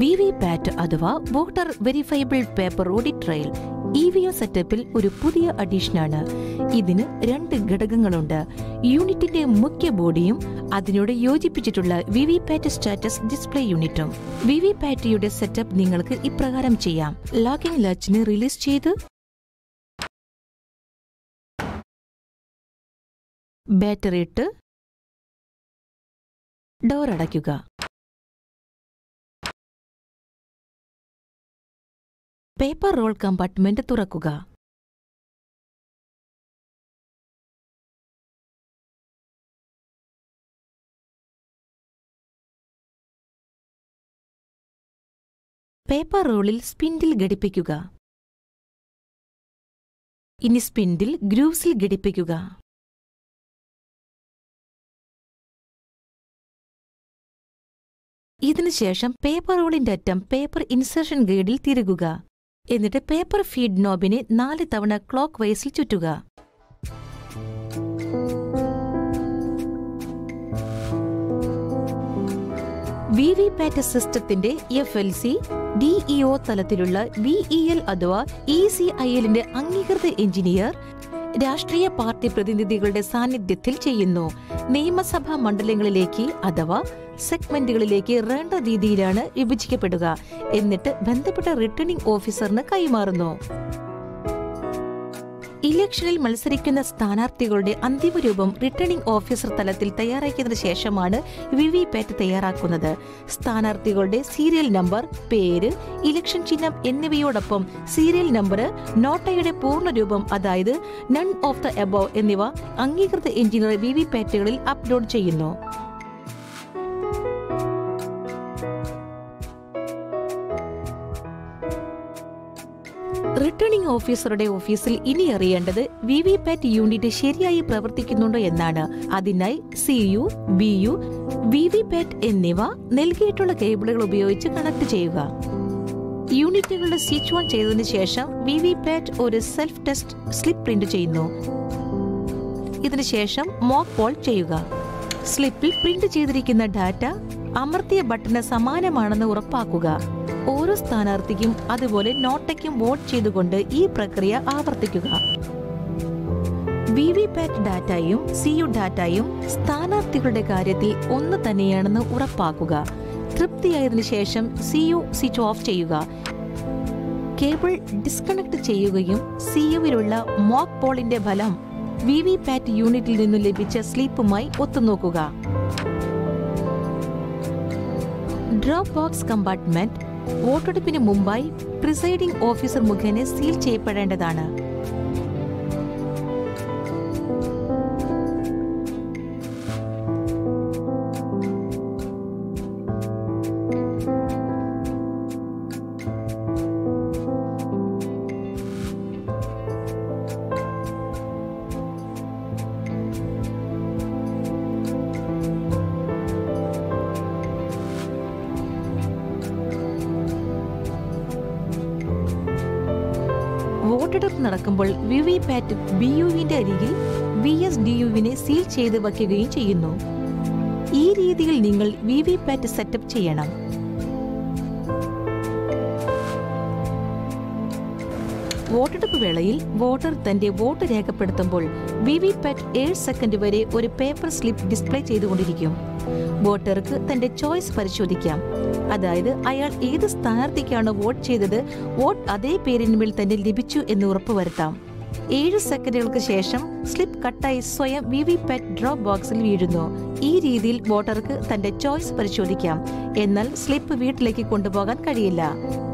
VVPAT അഥവാ voter verifiable paper audit trial EVO സെറ്റപ്പിൽ ഒരു പുതിയ അഡീഷനാണ്. ഇതിന് 2 ഘടകങ്ങളുണ്ട്. യൂണിറ്റിന്റെ മുഖ്യ ബോഡിയും അതിനോട് യോജിപ്പിച്ചിട്ടുള്ള VVPAT സ്റ്റാറ്റസ് ഡിസ്പ്ലേ യൂണിറ്റും. VVPATയുടെ സെറ്റപ്പ് നിങ്ങൾക്ക് ഇപ്രകാരം ചെയ്യാം. ലോഗിൻ ലാച്ചിന് റിലീസ് ചെയ്ത് ബാറ്ററി ഇട്ട് ഡോർ അടയ്ക്കുക. പേപ്പർ റോൾ കമ്പാർട്ട്മെന്റ് തുറക്കുക. പേപ്പർ റോളിൽ സ്പിൻഡിൽ ഘടിപ്പിക്കുക. ഇനി സ്പിൻഡിൽ ഗ്രൂവ്സിൽ ഘടിപ്പിക്കുക. ഇതിനുശേഷം പേപ്പർ റോളിന്റെ അറ്റം പേപ്പർ ഇൻസർഷൻ ഗൈഡിൽ തിരുകുക. എന്നിട്ട് പേപ്പർ ഫീഡ് നോബിനെ 4 തവണ ക്ലോക്ക് വൈസിൽ ചുറ്റുക. VVPAT സിസ്റ്റത്തിന്റെ FLC, DEO തലത്തിലുള്ള VEL അഥവാ ECILന്റെ അംഗീകൃത എഞ്ചിനീയർ രാഷ്ട്രീയ പാർട്ടി പ്രതിനിധികളുടെ സാന്നിധ്യത്തിൽ ചെയ്യുന്നു. നിയമസഭാ മണ്ഡലങ്ങളിലേക്ക് അഥവാ സെഗ്മെന്റുകളിലേക്ക് വേണ്ട രീതിയിലാണ് വിഭജിക്കപ്പെടുക. എന്നിട്ട് ബന്ധപ്പെട്ട റിട്ടേണിംഗ് ഓഫീസറിന് കൈമാറുന്നു. ഇലക്ഷനിൽ മത്സരിക്കുന്ന സ്ഥാനാർത്ഥികളുടെ അന്തിമരൂപം റിട്ടേണിംഗ് ഓഫീസർ തലത്തിൽ തയ്യാറാക്കിയതിനു ശേഷമാണ് VVPAT തയ്യാറാക്കുന്നത്. സ്ഥാനാർത്ഥികളുടെ സീരിയൽ നമ്പർ, പേര്, ഇലക്ഷൻ ചിഹ്നം എന്നിവയോടൊപ്പം സീരിയൽ നമ്പർ, നോട്ടയുടെ പൂർണ്ണരൂപം അതായത് നൺ ഓഫ് ദ എബോവ് എന്നിവ അംഗീകൃത എഞ്ചിനീയർ VVPATകളിൽ അപ്ലോഡ് ചെയ്യുന്നു. റിട്ടേണിംഗ് ഓഫീസറുടെ ഓഫീസിൽ ഇനി അറിയേണ്ടത് VVPAT യൂണിറ്റ് ശരിയായി പ്രവർത്തിക്കുന്നുണ്ടോ എന്നാണ്. അതിനായി CU, BU, VVPAT എന്നിവ നൽകിയിട്ടുള്ള കേബിളുകൾ ഉപയോഗിച്ച് കണക്ട് ചെയ്യുക. യൂണിറ്റുകളുടെ സ്വിച്ച് ഓൺ ചെയ്തതിനു ശേഷം VVPAT ഒരു സെൽഫ് ടെസ്റ്റ് സ്ലിപ്പ് പ്രിന്റ് ചെയ്യുന്നു. ഇതിനുശേഷം മോക്ക് പോൾ ചെയ്യുക. സ്ലിപ്പിൽ പ്രിന്റ് ചെയ്തിരിക്കുന്ന ഡാറ്റ അമർത്തിയ ബട്ടന് സമാനമാണെന്ന് ഉറപ്പാക്കുക. ഓരോ സ്ഥാനാർത്ഥിക്കും അതുപോലെ നോട്ടയ്ക്കും വോട്ട് ചെയ്തുകൊണ്ട് ഈ പ്രക്രിയ ആവർത്തിക്കുക. VVPAT ഡാറ്റയും CU ഡാറ്റയും സ്ഥാനാർത്ഥികളുടെ കാര്യത്തിൽ ഒന്ന് തന്നെയാണെന്ന് ഉറപ്പാക്കുക. തൃപ്തിയായതിനു ശേഷം CU സ്വിച്ച് ഓഫ് ചെയ്യുക. കേബിൾ ഡിസ്കണക്ട് ചെയ്യുകയും CUവിലുള്ള മോക്ക് പോളിന്റെ ഫലം VVPAT യൂണിറ്റിൽ നിന്നും ലഭിച്ച സ്ലിപ്പുമായി ഒത്തുനോക്കുക. ഡ്രോപ്പ് ബോക്സ് കമ്പാർട്ട്മെന്റ് വോട്ടെടുപ്പിന് മുമ്പായി പ്രിസൈഡിംഗ് ഓഫീസർ മുഖേന സീൽ ചെയ്യപ്പെടേണ്ടതാണ്. വോട്ടെടുപ്പ് നടക്കുമ്പോൾ VVPAT BUവിന്റെ അരികിൽ VSDUവിനെ സീൽ ചെയ്ത് വയ്ക്കുകയും ചെയ്യുന്നു. ഈ രീതിയിൽ നിങ്ങൾ VVPAT സെറ്റപ്പ് ചെയ്യണം. വോട്ടെടുപ്പ് വേളയിൽ വോട്ടർ തന്റെ വോട്ട് രേഖപ്പെടുത്തുമ്പോൾ VVPAT 7 സെക്കൻഡ് വരെ ഒരു പേപ്പർ സ്ലിപ്പ് ഡിസ്പ്ലേ ചെയ്തുകൊണ്ടിരിക്കും. വോട്ടർക്ക് തന്റെ ചോയ്സ് പരിശോധിക്കാം. അതായത് അയാൾ ഏത് സ്ഥാനാർത്ഥിക്കാണ് വോട്ട് ചെയ്തത്, വോട്ട് അതേ പേരിന്മേൽ തന്നെ ലഭിച്ചു എന്ന് ഉറപ്പുവരുത്താം. 7 സെക്കൻഡുകൾക്ക് ശേഷം സ്ലിപ്പ് കട്ടായി സ്വയം VVPAT ഡ്രോപ്പ് ബോക്സിൽ വീഴുന്നു. ഈ രീതിയിൽ വോട്ടർക്ക് തന്റെ ചോയ്സ് പരിശോധിക്കാം. എന്നാൽ സ്ലിപ്പ് വീട്ടിലേക്ക് കൊണ്ടുപോകാൻ കഴിയില്ല.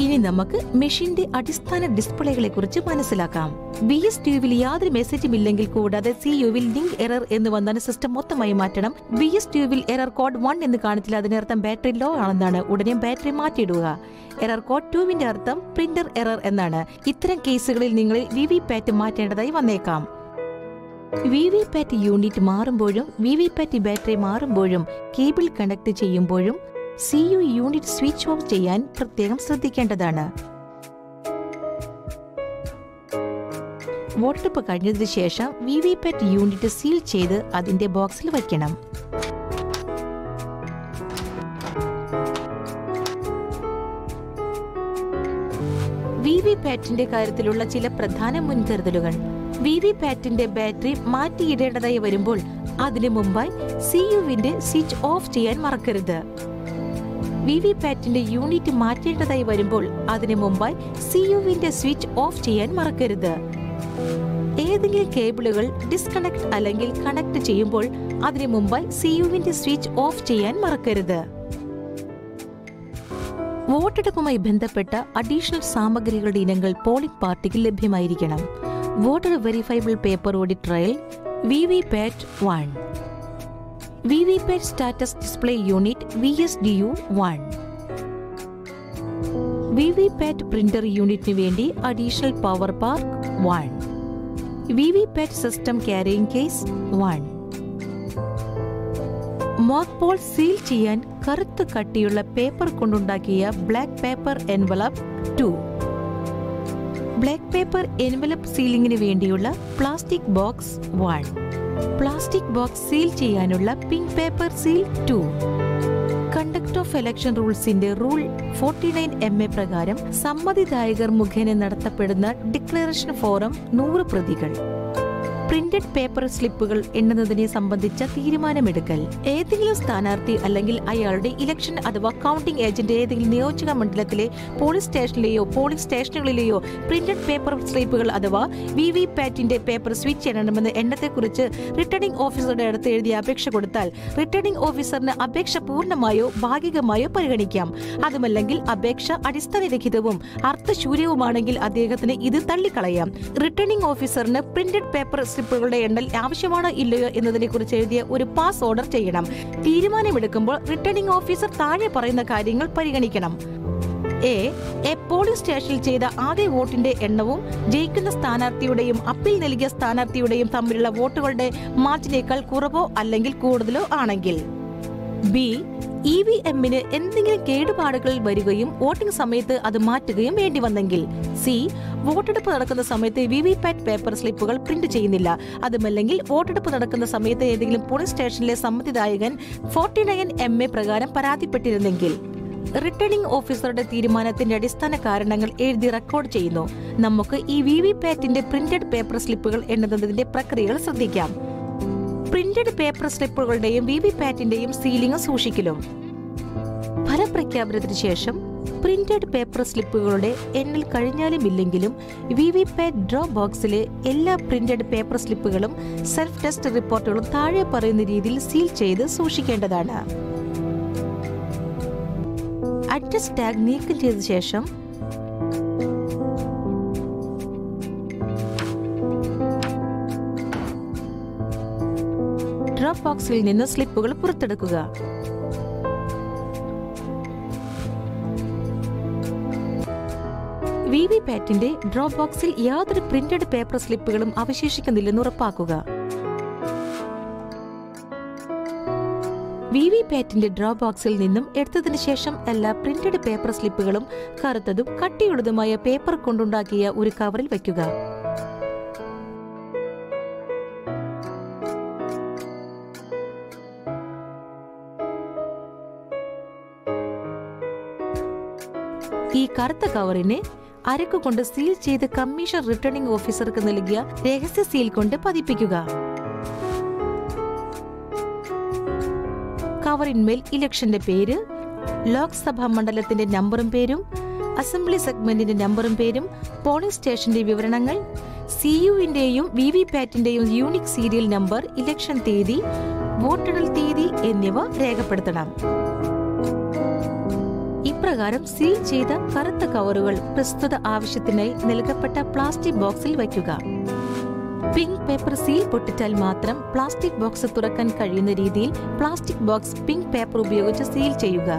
ഇനി നമുക്ക് മെഷീന്റെ അടിസ്ഥാന ഡിസ്പ്ലേകളെ കുറിച്ച് മനസ്സിലാക്കാം. VSDUവിൽ യാതൊരു മെസ്സേജും ഇല്ലെങ്കിൽ കൂടാതെ CUവിൽ ലിങ്ക് എറർ എന്ന് വന്നാൽ സിസ്റ്റം മൊത്തമായി മാറ്റണം. VSDUവിൽ എറർ കോഡ് 1 എന്ന് കാണിച്ചാൽ അതിനർത്ഥം ബാറ്ററി ലോ ആണെന്നാണ്. ഉടനെ ബാറ്ററി മാറ്റിയിടുക. എറർ കോഡ് 2വിന്റെ അർത്ഥം പ്രിന്റർ എറർ എന്നാണ്. ഇത്തരം കേസുകളിൽ നിങ്ങൾ VVPAT മാറ്റേണ്ടതായി വന്നേക്കാം. VVPAT യൂണിറ്റ് മാറുമ്പോഴും VVPAT ബാറ്ററി മാറുമ്പോഴും കേബിൾ കണക്ട് ചെയ്യുമ്പോഴും CU യൂണിറ്റ് സ്വിച്ച് ഓഫ് ചെയ്യാൻ പ്രത്യേകം ശ്രദ്ധിക്കേണ്ടതാണ്. വോട്ടെടുപ്പ് കഴിഞ്ഞതിനു ശേഷം VVPAT യൂണിറ്റ് സീൽ ചെയ്ത് അതിന്റെ ബോക്സിൽ വയ്ക്കണം. VVPAT-ന്റെ കാര്യത്തിലുള്ള ചില പ്രധാന മുൻകരുതലുകൾ. VVPAT-ന്റെ ബാറ്ററി മാറ്റിയിടേണ്ടതായി വരുമ്പോൾ അതിനു മുമ്പായി CU-വിന്റെ സ്വിച്ച് ഓഫ് ചെയ്യാൻ മറക്കരുത്. VVPAT-ന്റെ യൂണിറ്റ് മാറ്റേണ്ടതായി വരുമ്പോൾ അതിനു മുമ്പായി CU-വിന്റെ സ്വിച്ച് ഓഫ് ചെയ്യാൻ മറക്കരുത്. ഏതെങ്കിലും കേബിളുകൾ ഡിസ്കണക്ട് അല്ലെങ്കിൽ കണക്ട് ചെയ്യുമ്പോൾ അതിനു മുമ്പായി CU-വിന്റെ സ്വിച്ച് ഓഫ് ചെയ്യാൻ മറക്കരുത്. വോട്ടെടുപ്പുമായി ബന്ധപ്പെട്ട അഡീഷണൽ സാമഗ്രികളുടെ ഇനങ്ങൾ പോളിംഗ് പാർട്ടിക്ക് ലഭ്യമായിരിക്കണം. Voter verifiable paper audit trail VVPAT-1, VVPAT status display unit VSDU-1, VVPAT printer യൂണിറ്റിന് വേണ്ടി additional power pack 1, VVPAT system carrying case 1. Mock poll seal ചെയ്യാൻ കറുത്ത കട്ടിയുള്ള പേപ്പർ കൊണ്ടുണ്ടാക്കിയ black paper envelope 2, black paper envelope സീലിംഗിന് വേണ്ടിയുള്ള plastic box 1, plastic box seal ചെയ്യാനുള്ള pink paper seal 2. Conduct of election റൂൾസിന്റെ റൂൾ 49MA പ്രകാരം സമ്മതിദായകർ മുഖേന നടത്തപ്പെടുന്ന ഡിക്ലറേഷൻ ഫോറം 100 പ്രതികൾ. പ്രിന്റഡ് പേപ്പർ സ്ലിപ്പുകൾ എണ്ണുന്നതിനെ സംബന്ധിച്ച തീരുമാനമെടുക്കൽ. ഏതെങ്കിലും സ്ഥാനാർത്ഥി അല്ലെങ്കിൽ അയാളുടെ ഇലക്ഷൻ അഥവാ കൗണ്ടിംഗ് ഏജന്റ് ഏതെങ്കിലും നിയോജക മണ്ഡലത്തിലെ പോളിംഗ് സ്റ്റേഷനിലെയോ പോളിംഗ് സ്റ്റേഷനുകളിലെയോ പ്രിന്റഡ് പേപ്പർ സ്ലിപ്പുകൾ അഥവാ VVPAT-ന്റെ പേപ്പർ സ്വിച്ച് എണ്ണണമെന്ന എണ്ണത്തെക്കുറിച്ച് റിട്ടേണിംഗ് ഓഫീസറുടെ അടുത്ത് എഴുതിയ അപേക്ഷ കൊടുത്താൽ റിട്ടേണിംഗ് ഓഫീസറിന് അപേക്ഷ പൂർണ്ണമായോ ഭാഗികമായോ പരിഗണിക്കാം. അതുമല്ലെങ്കിൽ അപേക്ഷ അടിസ്ഥാനരഹിതവും അർത്ഥശൂന്യവുമാണെങ്കിൽ അദ്ദേഹത്തിന് ഇത് തള്ളിക്കളയാം. റിട്ടേണിംഗ് ഓഫീസറിന് പ്രിന്റഡ് പേപ്പർ സ്ലിപ്പുകളുടെ എണ്ണൽ ആവശ്യമാണോ ഇല്ലയോ എന്നതിനെ കുറിച്ച് എഴുതിയ ഒരു പാസ് ഓർഡർ ചെയ്യണം. തീരുമാനമെടുക്കുമ്പോൾ റിട്ടേണിംഗ് ഓഫീസർ താഴെ പറയുന്ന കാര്യങ്ങൾ പരിഗണിക്കണം. എ പോളിംഗ് സ്റ്റേഷനിൽ ചെയ്ത ആദ്യ വോട്ടിന്റെ എണ്ണവും ജയിക്കുന്ന സ്ഥാനാർത്ഥിയുടെയും അപ്പീൽ നൽകിയ സ്ഥാനാർത്ഥിയുടെയും തമ്മിലുള്ള വോട്ടുകളുടെ മാർജിനേക്കാൾ കുറവോ അല്ലെങ്കിൽ കൂടുതലോ ആണെങ്കിൽ. ബി EVM-ന് എന്തെങ്കിലും കേടുപാടുകൾ വരികയും വോട്ടിംഗ് സമയത്ത് അത് മാറ്റുകയും വേണ്ടി വന്നെങ്കിൽ. സി വോട്ടെടുപ്പ് നടക്കുന്ന സമയത്ത് VVPAT പേപ്പർ സ്ലിപ്പുകൾ പ്രിന്റ് ചെയ്യുന്നില്ല. അതുമല്ലെങ്കിൽ വോട്ടെടുപ്പ് നടക്കുന്ന സമയത്ത് ഏതെങ്കിലും പോളിംഗ് സ്റ്റേഷനിലെ സമ്മതിദായകൻ 49MA പ്രകാരം പരാതിപ്പെട്ടിരുന്നെങ്കിൽ. റിട്ടേണിംഗ് ഓഫീസറുടെ തീരുമാനത്തിന്റെ അടിസ്ഥാന കാരണങ്ങൾ എഴുതി റെക്കോർഡ് ചെയ്യുന്നു. നമുക്ക് ഈ VVPAT-ന്റെ പ്രിന്റഡ് പേപ്പർ സ്ലിപ്പുകൾ എണ്ണുന്നതിന്റെ പ്രക്രിയകൾ ശ്രദ്ധിക്കാം. പ്രിന്റഡ് പേപ്പർ സ്ലിപ്പുകളുടെയും VVPAT-ന്റെയും സീലിംഗ് സൂക്ഷിക്കലും. ഫലപ്രഖ്യാപനത്തിന് ശേഷം പ്രിന്റഡ് പേപ്പർ സ്ലിപ്പുകളുടെ എണ്ണൽ കഴിഞ്ഞാലും ഇല്ലെങ്കിലും VVPAT ഡ്രോ ബോക്സിലെ എല്ലാ പ്രിന്റഡ് പേപ്പർ സ്ലിപ്പുകളും സെൽഫ് ടെസ്റ്റ് റിപ്പോർട്ടുകളും താഴെ പറയുന്ന രീതിയിൽ സീൽ ചെയ്ത് സൂക്ഷിക്കേണ്ടതാണ്. അഡ്രസ് ടാഗ് നീക്കം ചെയ്ത ശേഷം ഡ്രോപ്പ് ബോക്സിൽ നിന്ന് സ്ലിപ്പുകൾ പുറത്തെടുക്കുക. VVPAT-ന്റെ ഡ്രോപ്പ് ബോക്സിൽ യാതൊരു പ്രിന്റഡ് പേപ്പർ സ്ലിപ്പുകളും അവശേഷിക്കുന്നില്ലെന്ന് ഉറപ്പാക്കുക. VVPAT-ന്റെ ഡ്രോപ്പ് ബോക്സിൽ നിന്നും എടുത്തതിനു ശേഷം എല്ലാ പ്രിന്റഡ് പേപ്പർ സ്ലിപ്പുകളും കറുത്തതും കട്ടിയുള്ളതുമായ പേപ്പർ കൊണ്ടുണ്ടാക്കിയ ഒരു കവറിൽ വയ്ക്കുക. ഈ കറുത്ത കവറിനെ അരക്കുകൊണ്ട് സീൽ ചെയ്ത് കമ്മീഷൻ റിട്ടേണിംഗ് ഓഫീസർക്ക് നൽകിയ രഹസ്യ സീൽ കൊണ്ട് പതിപ്പിക്കുക. കവറിന്മേൽ ഇലക്ഷന്റെ പേര്, ലോക്സഭാ മണ്ഡലത്തിന്റെ നമ്പറും പേരും, അസംബ്ലി സെഗ്മെന്റിന്റെ നമ്പറും പേരും, പോളിംഗ് സ്റ്റേഷന്റെ വിവരണങ്ങൾ, CU-ന്റെയും VVPAT-ന്റെയും യൂണിക് സീരിയൽ നമ്പർ, ഇലക്ഷൻ തീയതി, വോട്ടെണ്ണൽ തീയതി എന്നിവ രേഖപ്പെടുത്തണം. ഇപ്രകാരം സീൽ ചെയ്ത കറുത്ത കവറുകൾ പ്രസ്തുത ആവശ്യത്തിനായി നൽകപ്പെട്ട പ്ലാസ്റ്റിക് ബോക്സിൽ വയ്ക്കുക. പിങ്ക് പേപ്പർ സീൽ പൊട്ടിച്ചാൽ മാത്രം പ്ലാസ്റ്റിക് ബോക്സ് തുറക്കാൻ കഴിയുന്ന രീതിയിൽ പ്ലാസ്റ്റിക് ബോക്സ് പിങ്ക് പേപ്പർ ഉപയോഗിച്ച് സീൽ ചെയ്യുക.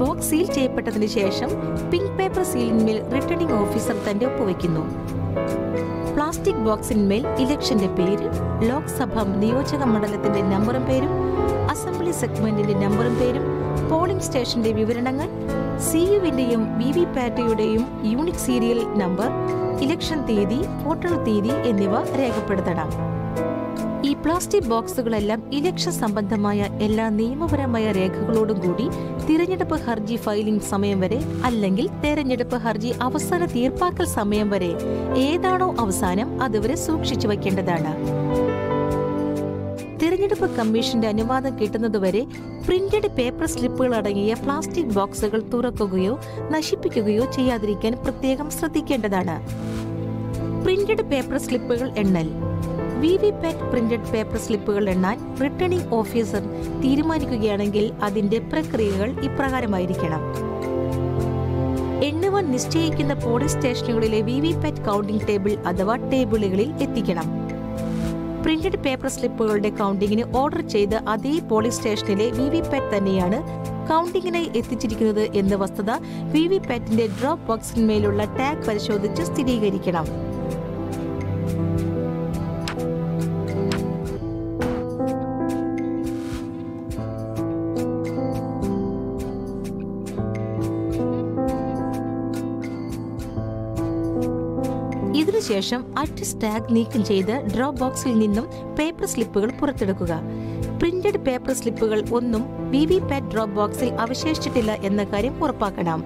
ബോക്സ് സീൽ ചെയ്യപ്പെട്ടതിന് ശേഷം പിങ്ക് പേപ്പർ സീലിന്മേൽ റിട്ടേണിംഗ് ഓഫീസർ തന്റെ ഒപ്പുവയ്ക്കുന്നു. പ്ലാസ്റ്റിക് ബോക്സിന്മേൽ ഇലക്ഷന്റെ പേര്, ലോക്സഭാ നിയോജക മണ്ഡലത്തിന്റെ നമ്പറും പേരും, അസംബ്ലി സെഗ്മെന്റിന്റെ നമ്പറും പേരും, പോളിംഗ് സ്റ്റേഷന്റെ വിവരണങ്ങൾ, CU-ന്റെയും VVPAT-യുടെയും യൂണിക് സീരിയൽ നമ്പർ, ഇലക്ഷൻ തീയതി, വോട്ടെണ്ണൽ തീയതി എന്നിവ രേഖപ്പെടുത്തണം. ഈ പ്ലാസ്റ്റിക് ബോക്സുകളെല്ലാം ഇലക്ഷൻ സംബന്ധമായ എല്ലാ നിയമപരമായ രേഖകളോടും കൂടി തിരഞ്ഞെടുപ്പ് ഹർജി ഫയലിംഗ് സമയം വരെ അല്ലെങ്കിൽ തെരഞ്ഞെടുപ്പ് ഹർജി അവസാന തീർപ്പാക്കൽ സമയം വരെ ഏതാണോ അവസാനം അതുവരെ സൂക്ഷിച്ചു വയ്ക്കേണ്ടതാണ്. തിരഞ്ഞെടുപ്പ് കമ്മീഷന്റെ അനുവാദം കിട്ടുന്നതുവരെ പ്രിന്റഡ് പേപ്പർ സ്ലിപ്പുകൾ അടങ്ങിയ പ്ലാസ്റ്റിക് ബോക്സുകൾ തുറക്കുകയോ നശിപ്പിക്കുകയോ ചെയ്യാതിരിക്കാൻ പ്രത്യേകം ശ്രദ്ധിക്കേണ്ടതാണ്. പ്രിന്റഡ് പേപ്പർ സ്ലിപ്പുകൾ എണ്ണൽ. വിവിപാറ്റ് പ്രിന്റഡ് പേപ്പർ സ്ലിപ്പുകൾ എണ്ണാൻ റിട്ടേണിംഗ് ഓഫീസർ തീരുമാനിക്കുകയാണെങ്കിൽ അതിന്റെ പ്രക്രിയകൾ ഇപ്രകാരമായിരിക്കണം. എണ്ണുവാൻ നിശ്ചയിക്കുന്ന പോളിംഗ് സ്റ്റേഷനുകളിലെ വിവിപാറ്റ് കൗണ്ടിംഗ് ടേബിൾ അഥവാ ടേബിളുകളിൽ എത്തിക്കണം. പ്രിന്റഡ് പേപ്പർ സ്ലിപ്പുകളുടെ കൗണ്ടിങ്ങിന് ഓർഡർ ചെയ്ത അതേ പോളിംഗ് സ്റ്റേഷനിലെ വിവിപാറ്റ് തന്നെയാണ് കൗണ്ടിങ്ങിനായി എത്തിച്ചിരിക്കുന്നത് എന്ന വസ്തുത വിവിപാറ്റിന്റെ ഡ്രോപ്പ് ബോക്സിന്മേലുള്ള ടാഗ് പരിശോധിച്ച് സ്ഥിരീകരിക്കണം. ഇതിനുശേഷം അഡ്ജസ്റ്റ് ടാഗ് നീക്കം ചെയ്ത് ഡ്രോപ്പ് ബോക്സിൽ നിന്നും പേപ്പർ സ്ലിപ്പുകൾ പുറത്തെടുക്കുക. പ്രിന്റഡ് പേപ്പർ സ്ലിപ്പുകൾ ഒന്നും വിവിപാറ്റ് ഡ്രോപ്പ് ബോക്സിൽ അവശേഷിച്ചിട്ടില്ല എന്ന കാര്യം ഉറപ്പാക്കണം.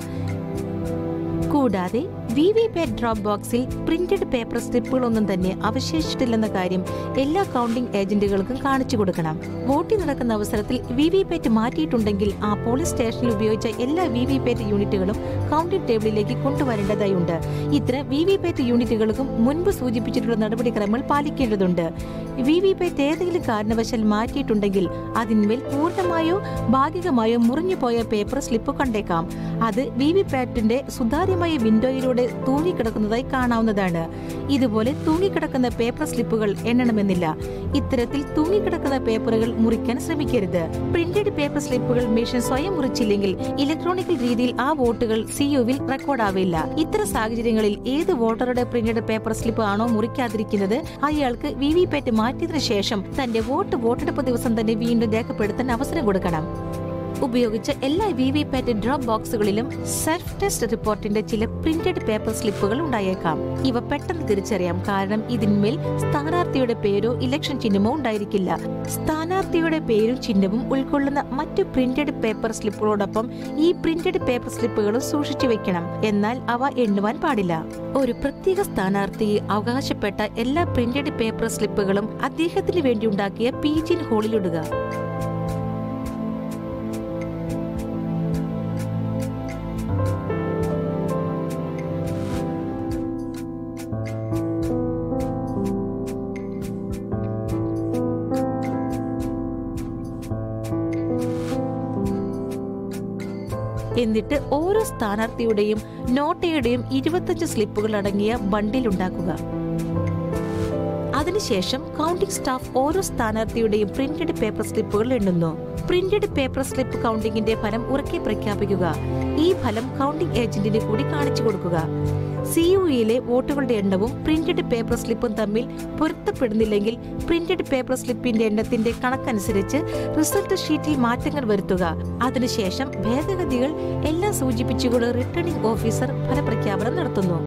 കൂടാതെ വിവിപാറ്റ് ഡ്രോപ്പ് ബോക്സിൽ പ്രിന്റഡ് പേപ്പർ സ്ലിപ്പുകളൊന്നും തന്നെ അവശേഷിച്ചിട്ടില്ലെന്ന കാര്യം എല്ലാ കൗണ്ടിംഗ് ഏജന്റുകൾക്കും കാണിച്ചു കൊടുക്കണം. വോട്ടിംഗ് നടക്കുന്ന അവസരത്തിൽ വിവിപാറ്റ് മാറ്റിയിട്ടുണ്ടെങ്കിൽ ആ പോളിംഗ് സ്റ്റേഷനിൽ ഉപയോഗിച്ച എല്ലാ വിവിപാറ്റ് യൂണിറ്റുകളും കൗണ്ടിംഗ് ടേബിളിലേക്ക് കൊണ്ടുവരേണ്ടതായുണ്ട്. ഇത്തരം വിവിപാറ്റ് യൂണിറ്റുകൾക്കും മുൻപ് സൂചിപ്പിച്ചിട്ടുള്ള നടപടിക്രമങ്ങൾ പാലിക്കേണ്ടതുണ്ട്. വിവിപാറ്റ് ഏതെങ്കിലും കാരണവശാൽ മാറ്റിയിട്ടുണ്ടെങ്കിൽ അതിന്മേൽ പൂർണ്ണമായോ ഭാഗികമായോ മുറിഞ്ഞുപോയ പേപ്പർ സ്ലിപ്പ് കണ്ടേക്കാം. അത് വിവിപാറ്റിന്റെ സുതാര്യമായ വിൻഡോയിലൂടെ തൂങ്ങിക്കിടക്കുന്നതായി കാണാവുന്നതാണ്. ഇതുപോലെ തൂങ്ങിക്കിടക്കുന്ന പേപ്പർ സ്ലിപ്പുകൾ എണ്ണണമെന്നില്ല. ഇത്തരത്തിൽ തൂങ്ങിക്കിടക്കുന്ന പേപ്പറുകൾ മുറിക്കാൻ ശ്രമിക്കരുത്. പ്രിന്റഡ് പേപ്പർ സ്ലിപ്പുകൾ മെഷീൻ സ്വയം മുറിച്ചില്ലെങ്കിൽ ഇലക്ട്രോണിക്കൽ രീതിയിൽ ആ വോട്ടുകൾ സിയുവിൽ റെക്കോർഡാവില്ല. ഇത്തരം സാഹചര്യങ്ങളിൽ ഏത് വോട്ടറുടെ പ്രിന്റഡ് പേപ്പർ സ്ലിപ്പ് ആണോ മുറിക്കാതിരിക്കുന്നത് അയാൾക്ക് വിവിപാറ്റ് മാറ്റിയതിനു ശേഷം തന്റെ വോട്ടെടുപ്പ് ദിവസം തന്നെ വീണ്ടും രേഖപ്പെടുത്താൻ അവസരം കൊടുക്കണം. ഉപയോഗിച്ച എല്ലാ വിവിപാറ്റ് ഡ്രോപ്പ് ബോക്സുകളിലും സെൽഫ് ടെസ്റ്റ് റിപ്പോർട്ടിന്റെ ചില പ്രിന്റഡ് പേപ്പർ സ്ലിപ്പുകൾ ഉണ്ടായേക്കാം. ഇവ പെട്ടെന്ന് തിരിച്ചറിയാം, കാരണം ഇതിന്മേൽ സ്ഥാനാർത്ഥിയുടെ പേരോ ഇലക്ഷൻ ചിഹ്നമോ ഉണ്ടായിരിക്കില്ല. സ്ഥാനാർത്ഥിയുടെ പേരും ചിഹ്നവും ഉൾക്കൊള്ളുന്ന മറ്റു പ്രിന്റഡ് പേപ്പർ സ്ലിപ്പുകളോടൊപ്പം ഈ പ്രിന്റഡ് പേപ്പർ സ്ലിപ്പുകളും സൂക്ഷിച്ചു വെക്കണം. എന്നാൽ അവ എണ്ണുവാൻ പാടില്ല. ഒരു പ്രത്യേക സ്ഥാനാർത്ഥി അവകാശപ്പെട്ട എല്ലാ പ്രിന്റഡ് പേപ്പർ സ്ലിപ്പുകളും അദ്ദേഹത്തിന് വേണ്ടി ഉണ്ടാക്കിയ പീജിൻ ഹോളിലിടുക. എന്നിട്ട് ഓരോ സ്ഥാനാർത്ഥിയുടെയും നോട്ടയുടെയും 25 സ്ലിപ്പുകൾ അടങ്ങിയ ബണ്ടിൽ ഉണ്ടാക്കുക. അതിനുശേഷം കൗണ്ടിംഗ് സ്റ്റാഫ് ഓരോ സ്ഥാനാർത്ഥിയുടെയും പ്രിന്റഡ് പേപ്പർ സ്ലിപ്പുകൾ എണ്ണുന്നു. പ്രിന്റഡ് പേപ്പർ സ്ലിപ്പ് കൗണ്ടിങ്ങിന്റെ ഫലം ഉറക്കെ പ്രഖ്യാപിക്കുക. ഈ ഫലം കൗണ്ടിംഗ് ഏജന്റിന് കൂടി കാണിച്ചു കൊടുക്കുക. സിയുയിലെ വോട്ടുകളുടെ എണ്ണവും പ്രിന്റഡ് പേപ്പർ സ്ലിപ്പും തമ്മിൽ പൊരുത്തപ്പെടുന്നില്ലെങ്കിൽ പ്രിന്റഡ് പേപ്പർ സ്ലിപ്പിന്റെ എണ്ണത്തിന്റെ കണക്കനുസരിച്ച് റിസൾട്ട് ഷീറ്റിൽ മാറ്റങ്ങൾ വരുത്തുക. അതിനുശേഷം ഭേദഗതികൾ എല്ലാം സൂചിപ്പിച്ചുകൊണ്ട് റിട്ടേണിംഗ് ഓഫീസർ ഫലപ്രഖ്യാപനം നടത്തുന്നു.